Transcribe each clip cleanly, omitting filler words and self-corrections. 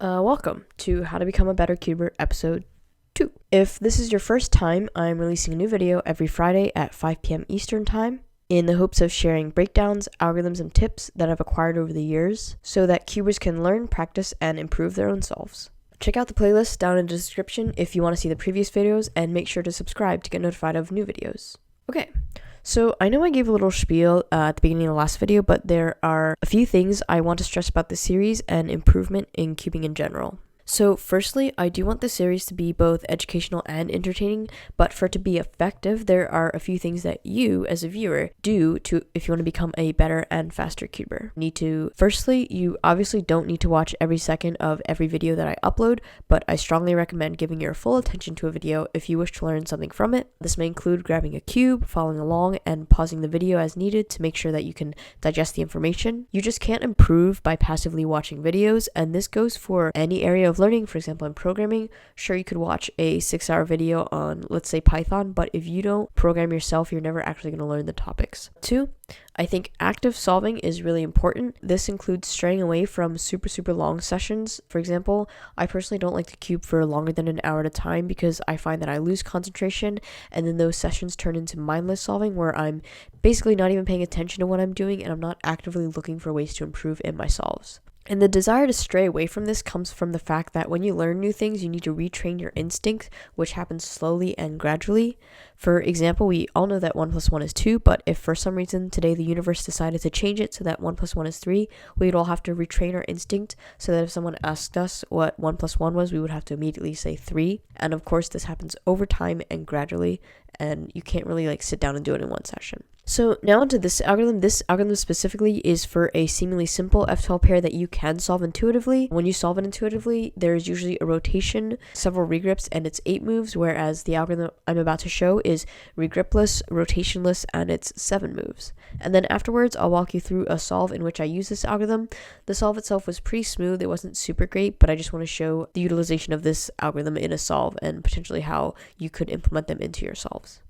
Welcome to How to Become a Better Cuber episode 2. If this is your first time, I'm releasing a new video every Friday at 5 p.m. Eastern Time in the hopes of sharing breakdowns, algorithms, and tips that I've acquired over the years so that cubers can learn, practice, and improve their own solves. Check out the playlist down in the description if you want to see the previous videos, and make sure to subscribe to get notified of new videos. Okay. So I know I gave a little spiel at the beginning of the last video, but there are a few things I want to stress about this series and improvement in cubing in general. So firstly, I do want this series to be both educational and entertaining, but for it to be effective, there are a few things that you, as a viewer, do to if you want to become a better and faster cuber. Firstly, you obviously don't need to watch every second of every video that I upload, but I strongly recommend giving your full attention to a video if you wish to learn something from it. This may include grabbing a cube, following along, and pausing the video as needed to make sure that you can digest the information. You just can't improve by passively watching videos, and this goes for any area of learning. For example, in programming, sure, you could watch a 6-hour video on, let's say, Python, but if you don't program yourself, you're never actually going to learn the topics. 2, I think active solving is really important. This includes straying away from super long sessions. For example, I personally don't like to cube for longer than an hour at a time because I find that I lose concentration, and then those sessions turn into mindless solving where I'm basically not even paying attention to what I'm doing and I'm not actively looking for ways to improve in my solves. And the desire to stray away from this comes from the fact that when you learn new things, you need to retrain your instinct, which happens slowly and gradually. For example, we all know that 1 plus 1 is 2, but if for some reason today the universe decided to change it so that 1 plus 1 is 3, we would all have to retrain our instinct so that if someone asked us what 1 plus 1 was, we would have to immediately say 3. And of course, this happens over time and gradually, and you can't really sit down and do it in one session. So now onto this algorithm. This algorithm specifically is for a seemingly simple F2L pair that you can solve intuitively. When you solve it intuitively, there's usually a rotation, several regrips, and it's 8 moves, whereas the algorithm I'm about to show is regripless, rotationless, and it's 7 moves. And then afterwards, I'll walk you through a solve in which I use this algorithm. The solve itself was pretty smooth. It wasn't super great, but I just want to show the utilization of this algorithm in a solve and potentially how you could implement them into your solves.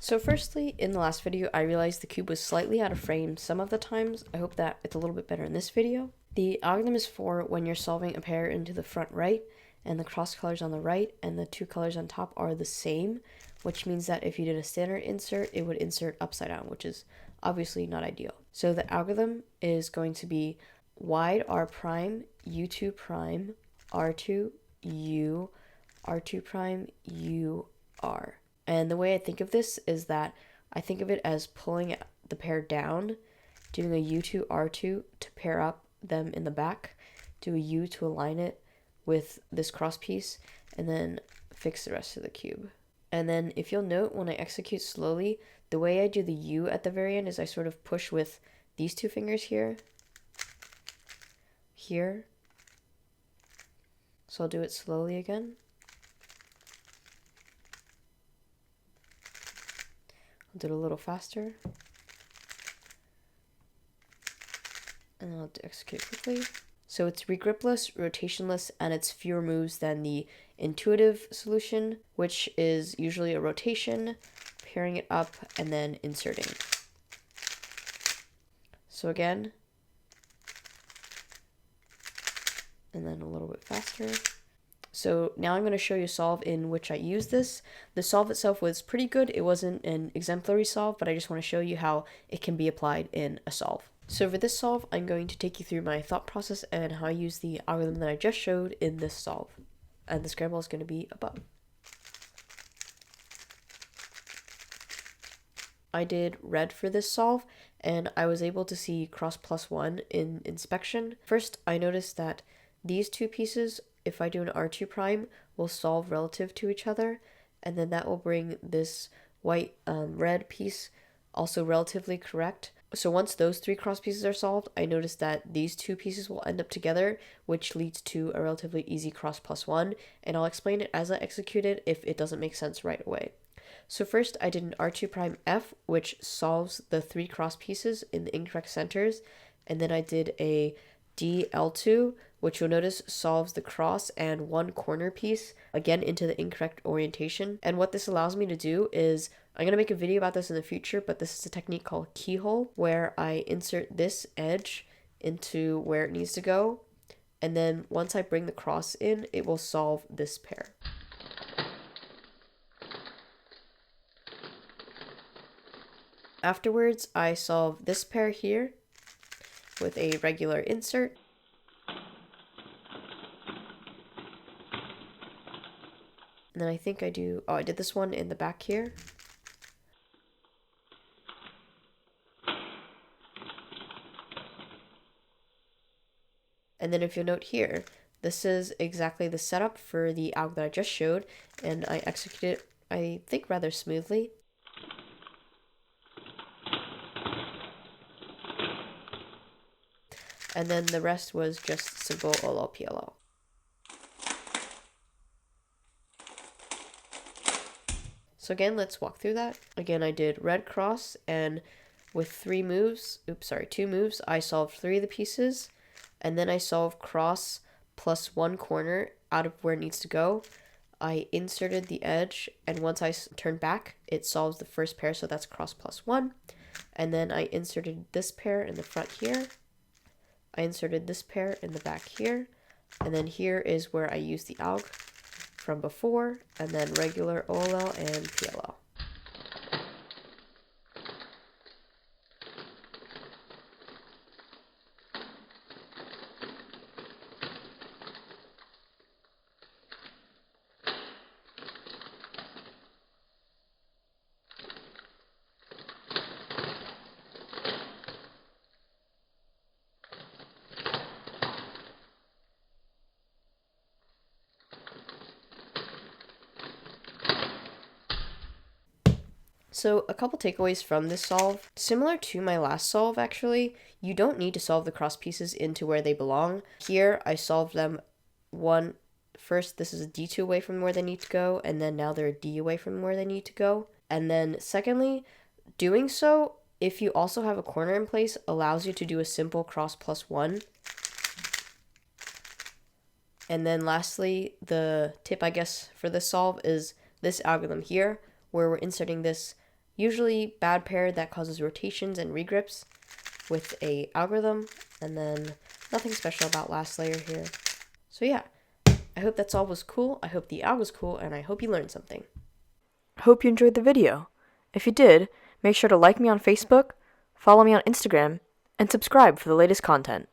So firstly, in the last video, I realized the cube was slightly out of frame some of the times. I hope that it's a little bit better in this video. The algorithm is for when you're solving a pair into the front right, and the cross colors on the right and the 2 colors on top are the same, which means that if you did a standard insert, it would insert upside down, which is obviously not ideal. So the algorithm is going to be wide R prime, U2 prime, R2, U, R2 prime, U, R. And the way I think of this is that I think of it as pulling the pair down, doing a U2, R2 to pair up them in the back, do a U to align it with this cross piece, and then fix the rest of the cube. And then if you'll note, when I execute slowly, the way I do the U at the very end is I sort of push with these 2 fingers here. So I'll do it slowly again. I'll do it a little faster. And I'll execute quickly. So it's regripless, rotationless, and it's fewer moves than the intuitive solution, which is usually a rotation, pairing it up, and then inserting. So again, and then a little bit faster. So now I'm going to show you a solve in which I use this. The solve itself was pretty good. It wasn't an exemplary solve, but I just want to show you how it can be applied in a solve. So for this solve, I'm going to take you through my thought process and how I use the algorithm that I just showed in this solve. And the scramble is going to be above. I did red for this solve, and I was able to see cross plus 1 in inspection. First, I noticed that these 2 pieces, if I do an R2 prime, will solve relative to each other, and then that will bring this white red piece also relatively correct. So once those 3 cross pieces are solved, I noticed that these 2 pieces will end up together, which leads to a relatively easy cross plus 1, and I'll explain it as I execute it if it doesn't make sense right away. So first I did an R2 prime F, which solves the 3 cross pieces in the incorrect centers. And then I did a DL2, which you'll notice solves the cross and 1 corner piece, again into the incorrect orientation. And what this allows me to do is, I'm going to make a video about this in the future, but this is a technique called keyhole, where I insert this edge into where it needs to go. And then once I bring the cross in, it will solve this pair. Afterwards, I solve this pair here with a regular insert. And then I think I did this one in the back here. And then if you'll note here, this is exactly the setup for the alg that I just showed, and I executed it, I think, rather smoothly. And then the rest was just simple OLL PLL. So again, let's walk through that. Again, I did red cross, and with two moves, I solved 3 of the pieces, and then I solved cross plus 1 corner out of where it needs to go. I inserted the edge, and once I turn back, it solves the first pair, so that's cross plus 1. And then I inserted this pair in the front here. I inserted this pair in the back here, and then here is where I used the alg from before, and then regular OLL and PLL. So a couple takeaways from this solve. Similar to my last solve, actually, you don't need to solve the cross pieces into where they belong. Here, I solved them first, this is a D2 away from where they need to go, and then now they're a D away from where they need to go. And then secondly, doing so, if you also have a corner in place, allows you to do a simple cross plus 1. And then lastly, the tip, I guess, for this solve is this algorithm here, where we're inserting this usually bad pair that causes rotations and regrips with a algorithm, and then nothing special about last layer here. So yeah, I hope that solve was cool, I hope the alg was cool, and I hope you learned something. Hope you enjoyed the video. If you did, make sure to like me on Facebook, follow me on Instagram, and subscribe for the latest content.